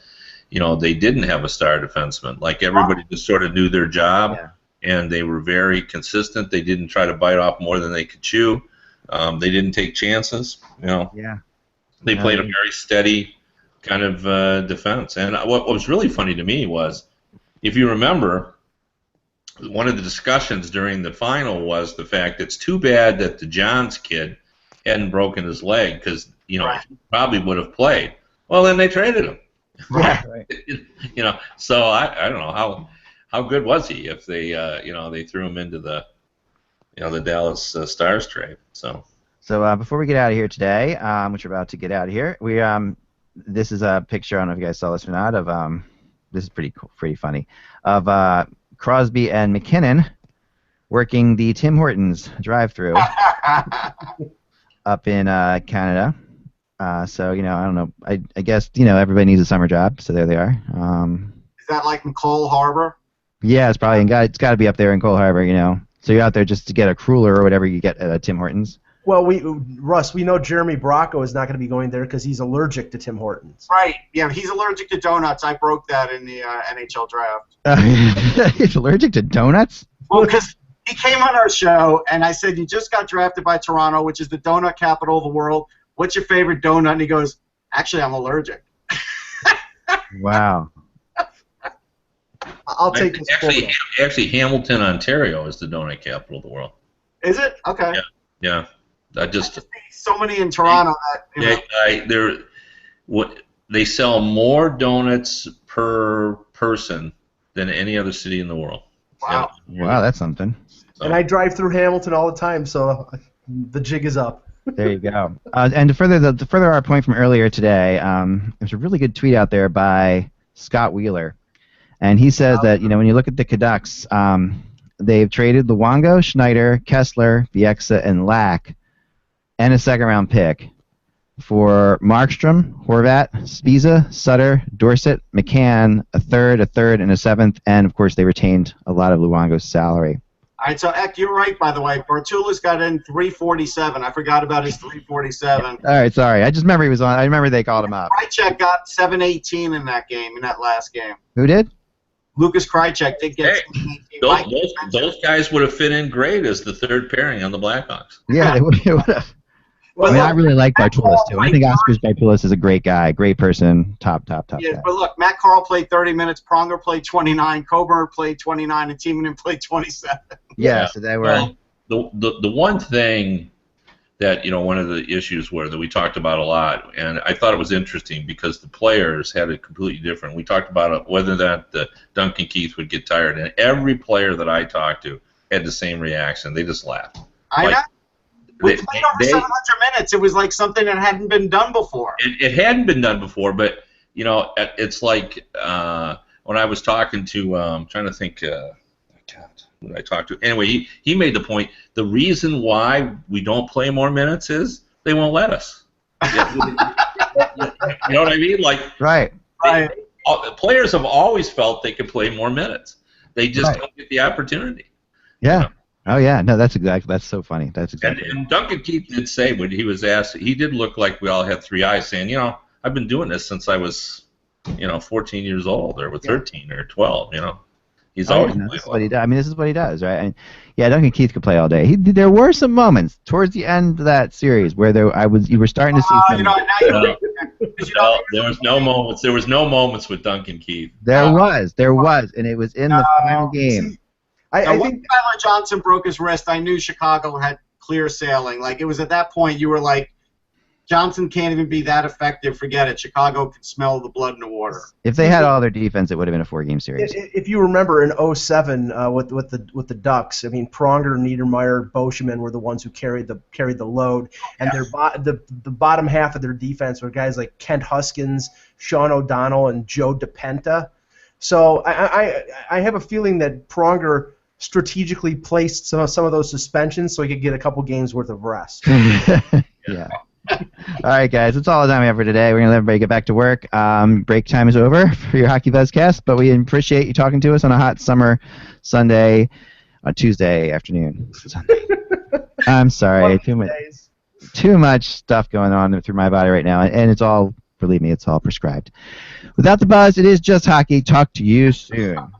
Speaker 4: they didn't have a star defenseman. Like everybody just sort of knew their job, and they were very consistent. They didn't try to bite off more than they could chew. They didn't take chances. They played a very steady kind of defense. And what was really funny to me was, if you remember, one of the discussions during the final was the fact it's too bad that the Johns kid hadn't broken his leg because he probably would have played. Well, then they traded him.
Speaker 1: Right.
Speaker 4: So I don't know how good was he if they they threw him into the the Dallas Stars trade. So
Speaker 1: before we get out of here today, which we're about to get out of here, this is a picture. I don't know if you guys saw this or not of this is pretty cool, pretty funny, of Crosby and McKinnon working the Tim Hortons drive-through up in Canada. So, I don't know. I guess, everybody needs a summer job, so there they are.
Speaker 3: Is that like in Cole Harbor?
Speaker 1: Yeah, it's probably it's got to be up there in Cole Harbor, So you're out there just to get a cruller or whatever you get at Tim Hortons.
Speaker 2: Well, Russ, we know Jeremy Bracco is not going to be going there because he's allergic to Tim Hortons.
Speaker 3: Right. Yeah, he's allergic to donuts. I broke that in the NHL draft.
Speaker 1: He's allergic to donuts?
Speaker 3: Well, because he came on our show, and I said, you just got drafted by Toronto, which is the donut capital of the world. What's your favorite donut? And he goes, actually, I'm allergic.
Speaker 1: Wow.
Speaker 2: I'll take this.
Speaker 4: Actually, Hamilton, Ontario is the donut capital of the world.
Speaker 3: Is it? Okay.
Speaker 4: Yeah. I just
Speaker 3: see so many in Toronto that
Speaker 4: they sell more donuts per person than any other city in the world.
Speaker 3: Wow.
Speaker 4: Yeah.
Speaker 1: Wow, that's something.
Speaker 2: So. And I drive through Hamilton all the time, so the jig is up.
Speaker 1: There you go. And to further our point from earlier today, there's a really good tweet out there by Scott Wheeler, and he says that when you look at the Canucks, they've traded Luongo, Schneider, Kessler, Bieksa, and Lack, and a second-round pick for Markstrom, Horvat, Spiza, Sutter, Dorsett, McCann, a third, and a seventh, and of course they retained a lot of Luongo's salary.
Speaker 3: All right, so Eck, you're right, by the way. Bartulis got in 347. I forgot about his 347.
Speaker 1: All right, sorry. I just remember he was on. I remember they called him up.
Speaker 3: Krejcik got 718 in that last game.
Speaker 1: Who did?
Speaker 3: Lucas Krejcik did get 718.
Speaker 4: Those guys would have fit in great as the third pairing on the Blackhawks.
Speaker 1: Yeah, they would have. Well, I really like Bartulis, too. I think Oscar Bartulis is a great guy, great person, top
Speaker 3: yeah,
Speaker 1: guy.
Speaker 3: But look, Matt Carl played 30 minutes, Pronger played 29, Coburn played 29, and Timonen played 27.
Speaker 1: Yeah, so they were...
Speaker 4: Well, the one thing that, one of the issues that we talked about a lot, and I thought it was interesting because the players had it completely different. We talked about whether that Duncan Keith would get tired, and every player that I talked to had the same reaction. They just laughed.
Speaker 3: I know. We played over 700 minutes. It was like something that hadn't been done before.
Speaker 4: It hadn't been done before, but it's like when I was talking to I'm trying to think. Who did I talk to? Anyway, he made the point. The reason why we don't play more minutes is they won't let us. You know what I mean? Like
Speaker 1: right.
Speaker 4: Players have always felt they could play more minutes. They just don't get the opportunity.
Speaker 1: Yeah. Oh yeah, no, that's so funny. That's exactly.
Speaker 4: And Duncan Keith did say when he was asked, he did look like we all had three eyes, saying, I've been doing this since I was, 14 years old, or 13 or 12. He's always.
Speaker 1: This is what he does. I mean, this is what he does, right? And yeah, Duncan Keith could play all day. There were some moments towards the end of that series where you were starting to see.
Speaker 4: There was no moments. There was no moments with Duncan Keith.
Speaker 1: There was, and it was in the final game.
Speaker 3: I think Tyler Johnson broke his wrist, I knew Chicago had clear sailing. Like, it was at that point you were like, Johnson can't even be that effective. Forget it. Chicago can smell the blood in the water. If they had all their defense, it would have been a 4-game series.
Speaker 2: If you remember in 2007 with the Ducks, I mean, Pronger, Niedermeyer, Boschman were the ones who carried the load, and the bottom half of their defense were guys like Kent Huskins, Sean O'Donnell, and Joe DePenta. So I have a feeling that Pronger strategically placed some of those suspensions so he could get a couple games worth of rest.
Speaker 1: Yeah. All right, guys, that's all the time we have for today. We're going to let everybody get back to work. Break time is over for your Hockey Buzzcast, but we appreciate you talking to us on a hot summer Sunday, Tuesday afternoon. I'm sorry. Too much stuff going on through my body right now, and it's all, believe me, it's all prescribed. Without the buzz, it is just hockey. Talk to you soon.